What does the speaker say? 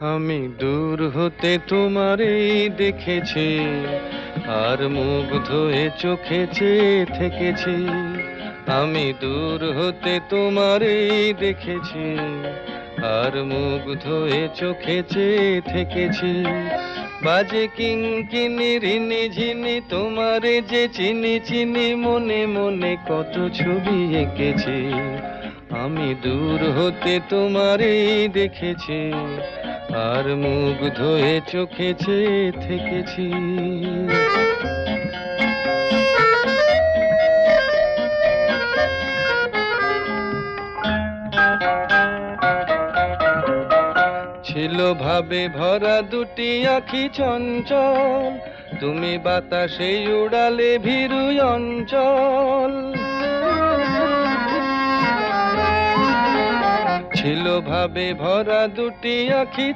আমি দূর হতে তোমারই দেখেছি, আর মুগ্ধ হয়ে চোখে চেয়ে থেকেছি। আমি দূর হতে তোমারই দেখেছি, আর মুগ্ধ হয়ে চোখে চেয়ে থেকেছি। বাজে কিঙ্কিনি রিনি ঝিনি তোমারে যে চিনি চিনি, মনে মনে কত ছবি এঁকেছি। আমি দূর হতে তোমারই দেখেছি, আর মুগ্ধ হয়ে চোখে চেয়ে থেকেছি। ছিল ভাবে ভরা দুটি আঁখি চঞ্চল, তুমি বাতাসে উড়ালে ভীরু অঞ্চল। ছিল ভাবে ভরা দুটি আঁখি